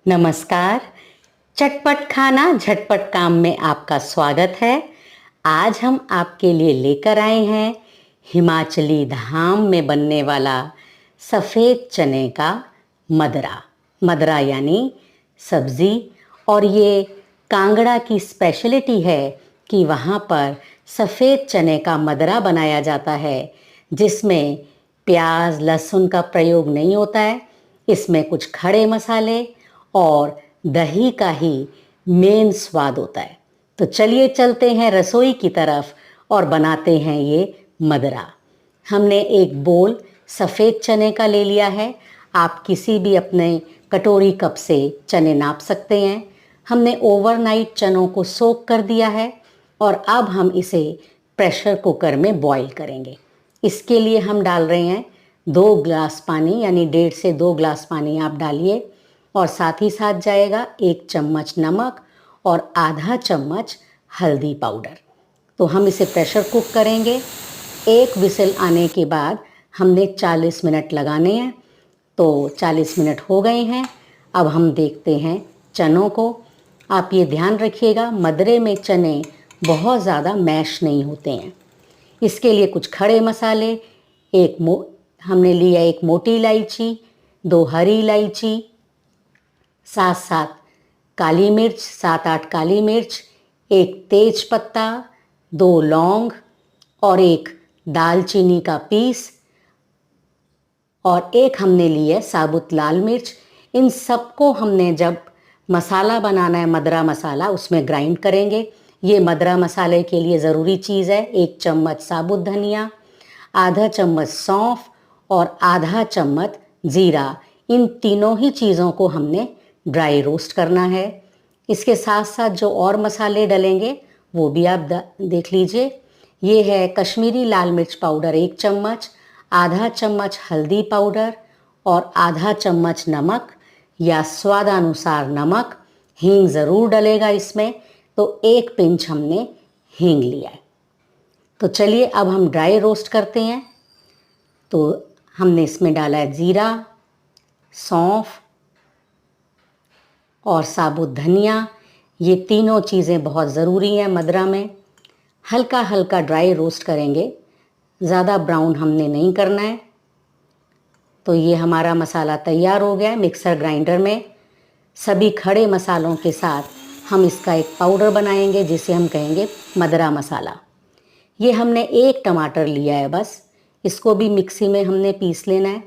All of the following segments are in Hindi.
नमस्कार। चटपट खाना झटपट काम में आपका स्वागत है। आज हम आपके लिए लेकर आए हैं हिमाचली धाम में बनने वाला सफ़ेद चने का मदरा। मदरा यानी सब्ज़ी। और ये कांगड़ा की स्पेशलिटी है कि वहाँ पर सफ़ेद चने का मदरा बनाया जाता है, जिसमें प्याज लहसुन का प्रयोग नहीं होता है। इसमें कुछ खड़े मसाले और दही का ही मेन स्वाद होता है। तो चलिए चलते हैं रसोई की तरफ और बनाते हैं ये मदरा। हमने एक बोल सफ़ेद चने का ले लिया है। आप किसी भी अपने कटोरी कप से चने नाप सकते हैं। हमने ओवरनाइट चनों को सोक कर दिया है और अब हम इसे प्रेशर कुकर में बॉईल करेंगे। इसके लिए हम डाल रहे हैं 2 गिलास पानी, यानी 1.5 से 2 गिलास पानी आप डालिए। और साथ ही साथ जाएगा 1 चम्मच नमक और आधा चम्मच हल्दी पाउडर। तो हम इसे प्रेशर कुक करेंगे। 1 विसल आने के बाद हमने 40 मिनट लगाने हैं। तो 40 मिनट हो गए हैं। अब हम देखते हैं चनों को। आप ये ध्यान रखिएगा, मदरे में चने बहुत ज़्यादा मैश नहीं होते हैं। इसके लिए कुछ खड़े मसाले, हमने लिया 1 मोटी इलायची, 2 हरी इलायची, 7 काली मिर्च, 7-8 काली मिर्च, 1 तेज पत्ता, 2 लौंग और 1 दालचीनी का पीस और 1 हमने लिया साबुत लाल मिर्च। इन सबको हमने जब मसाला बनाना है, मदरा मसाला, उसमें ग्राइंड करेंगे। ये मदरा मसाले के लिए ज़रूरी चीज़ है 1 चम्मच साबुत धनिया, आधा चम्मच सौंफ और आधा चम्मच ज़ीरा। इन तीनों ही चीज़ों को हमने ड्राई रोस्ट करना है। इसके साथ साथ जो और मसाले डलेंगे वो भी आप देख लीजिए। ये है कश्मीरी लाल मिर्च पाउडर 1 चम्मच, आधा चम्मच हल्दी पाउडर और आधा चम्मच नमक या स्वादानुसार नमक। हींग ज़रूर डलेगा इसमें, तो 1 पिंच हमने हींग लिया है। तो चलिए अब हम ड्राई रोस्ट करते हैं। तो हमने इसमें डाला है ज़ीरा, सौंफ और साबुत धनिया। ये तीनों चीज़ें बहुत ज़रूरी हैं मदरा में। हल्का हल्का ड्राई रोस्ट करेंगे, ज़्यादा ब्राउन हमने नहीं करना है। तो ये हमारा मसाला तैयार हो गया है। मिक्सर ग्राइंडर में सभी खड़े मसालों के साथ हम इसका एक पाउडर बनाएंगे, जिसे हम कहेंगे मदरा मसाला। ये हमने 1 टमाटर लिया है बस, इसको भी मिक्सी में हमने पीस लेना है।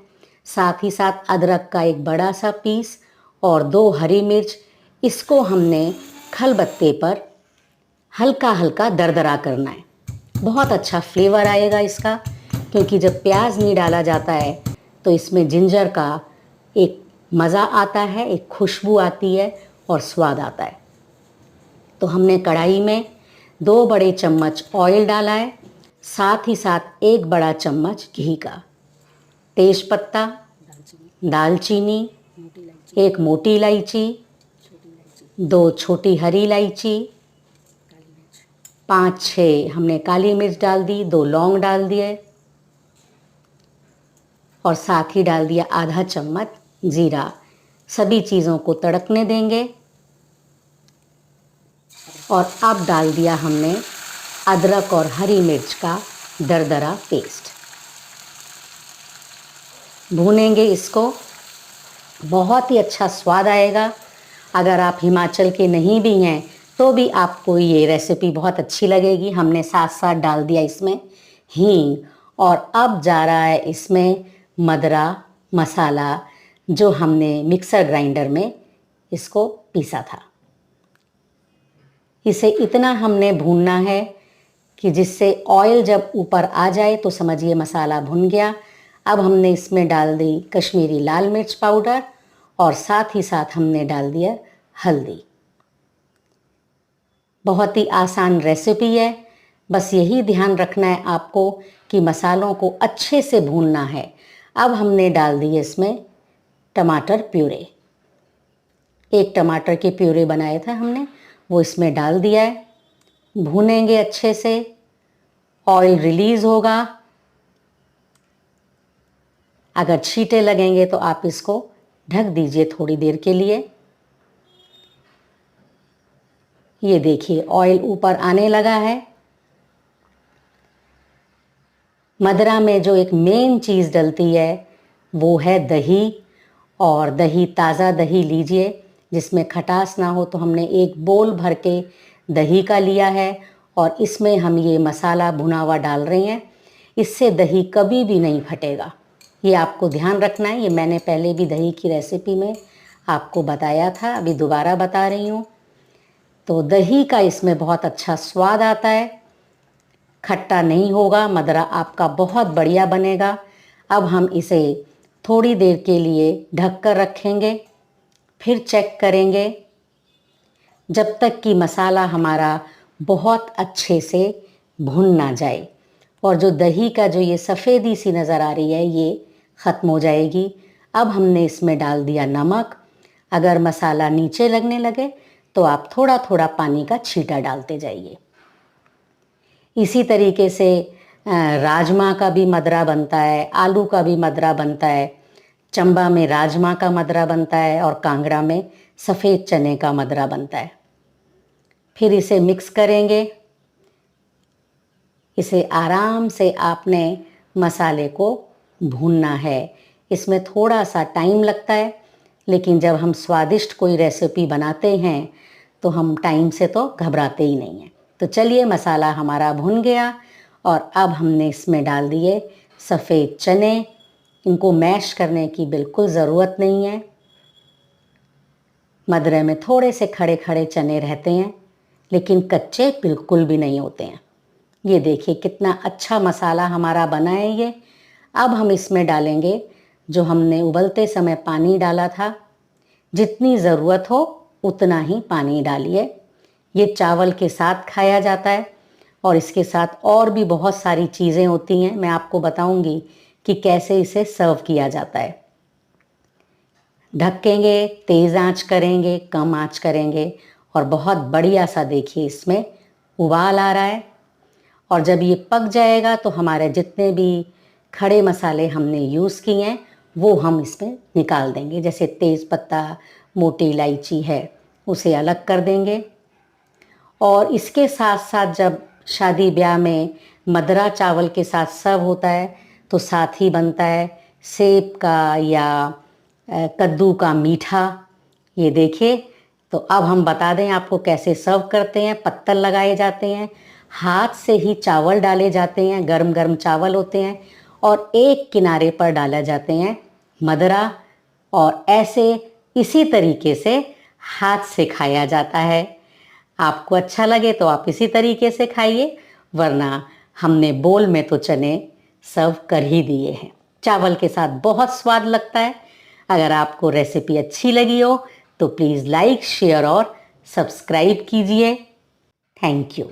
साथ ही साथ अदरक का एक बड़ा सा पीस और 2 हरी मिर्च। इसको हमने खलबत्ते पर हल्का हल्का दरदरा करना है। बहुत अच्छा फ्लेवर आएगा इसका, क्योंकि जब प्याज नहीं डाला जाता है तो इसमें जिंजर का एक मज़ा आता है, एक खुशबू आती है और स्वाद आता है। तो हमने कढ़ाई में 2 बड़े चम्मच ऑयल डाला है, साथ ही साथ 1 बड़ा चम्मच घी का। तेज पत्ता, दालचीनी, 1 मोटी इलायची, 2 छोटी हरी इलायची, 5-6 हमने काली मिर्च डाल दी, 2 लौंग डाल दिए और साथ ही डाल दिया आधा चम्मच ज़ीरा। सभी चीज़ों को तड़कने देंगे और अब डाल दिया हमने अदरक और हरी मिर्च का दरदरा पेस्ट। भूनेंगे इसको, बहुत ही अच्छा स्वाद आएगा। अगर आप हिमाचल के नहीं भी हैं तो भी आपको ये रेसिपी बहुत अच्छी लगेगी। हमने साथ साथ डाल दिया इसमें हींग और अब जा रहा है इसमें मदरा मसाला, जो हमने मिक्सर ग्राइंडर में इसको पीसा था। इसे इतना हमने भूनना है कि जिससे ऑयल जब ऊपर आ जाए तो समझिए मसाला भुन गया। अब हमने इसमें डाल दी कश्मीरी लाल मिर्च पाउडर और साथ ही साथ हमने डाल दिया हल्दी। बहुत ही आसान रेसिपी है, बस यही ध्यान रखना है आपको कि मसालों को अच्छे से भूनना है। अब हमने डाल दिए इसमें टमाटर प्यूरे। 1 टमाटर के प्यूरे बनाए थे हमने, वो इसमें डाल दिया है। भूनेंगे अच्छे से, ऑयल रिलीज़ होगा। अगर छींटे लगेंगे तो आप इसको ढक दीजिए थोड़ी देर के लिए। ये देखिए ऑयल ऊपर आने लगा है। मदरा में जो एक मेन चीज़ डलती है वो है दही, और दही ताज़ा दही लीजिए जिसमें खटास ना हो। तो हमने एक बोल भर के दही का लिया है और इसमें हम ये मसाला भुना हुआ डाल रहे हैं। इससे दही कभी भी नहीं फटेगा, ये आपको ध्यान रखना है। ये मैंने पहले भी दही की रेसिपी में आपको बताया था, अभी दोबारा बता रही हूँ। तो दही का इसमें बहुत अच्छा स्वाद आता है, खट्टा नहीं होगा, मदरा आपका बहुत बढ़िया बनेगा। अब हम इसे थोड़ी देर के लिए ढक कर रखेंगे, फिर चेक करेंगे जब तक कि मसाला हमारा बहुत अच्छे से भुन ना जाए। और जो दही का जो ये सफ़ेदी सी नज़र आ रही है ये ख़त्म हो जाएगी। अब हमने इसमें डाल दिया नमक। अगर मसाला नीचे लगने लगे तो आप थोड़ा थोड़ा पानी का छींटा डालते जाइए। इसी तरीके से राजमा का भी मदरा बनता है, आलू का भी मदरा बनता है। चंबा में राजमा का मदरा बनता है और कांगड़ा में सफ़ेद चने का मदरा बनता है। फिर इसे मिक्स करेंगे। इसे आराम से आपने मसाले को भूनना है। इसमें थोड़ा सा टाइम लगता है, लेकिन जब हम स्वादिष्ट कोई रेसिपी बनाते हैं तो हम टाइम से तो घबराते ही नहीं हैं। तो चलिए, मसाला हमारा भुन गया और अब हमने इसमें डाल दिए सफ़ेद चने। इनको मैश करने की बिल्कुल ज़रूरत नहीं है। मदरे में थोड़े से खड़े खड़े चने रहते हैं, लेकिन कच्चे बिल्कुल भी नहीं होते हैं। ये देखिए कितना अच्छा मसाला हमारा बना है ये। अब हम इसमें डालेंगे जो हमने उबलते समय पानी डाला था। जितनी ज़रूरत हो उतना ही पानी डालिए। ये चावल के साथ खाया जाता है और इसके साथ और भी बहुत सारी चीज़ें होती हैं। मैं आपको बताऊंगी कि कैसे इसे सर्व किया जाता है। ढकेंगे, तेज़ आंच करेंगे, कम आंच करेंगे और बहुत बढ़िया सा देखिए इसमें उबाल आ रहा है। और जब ये पक जाएगा तो हमारे जितने भी खड़े मसाले हमने यूज़ किए हैं वो हम इसमें निकाल देंगे। जैसे तेज़ पत्ता, मोटी इलायची है, उसे अलग कर देंगे। और इसके साथ साथ जब शादी ब्याह में मदरा चावल के साथ सर्व होता है तो साथ ही बनता है सेब का या कद्दू का मीठा। ये देखिए, तो अब हम बता दें आपको कैसे सर्व करते हैं। पत्तल लगाए जाते हैं, हाथ से ही चावल डाले जाते हैं, गरम गरम चावल होते हैं और एक किनारे पर डाला जाते हैं मदरा, और ऐसे इसी तरीके से हाथ से खाया जाता है। आपको अच्छा लगे तो आप इसी तरीके से खाइए, वरना हमने बोल में तो चने सर्व कर ही दिए हैं। चावल के साथ बहुत स्वाद लगता है। अगर आपको रेसिपी अच्छी लगी हो तो प्लीज़ लाइक, शेयर और सब्सक्राइब कीजिए। Thank you.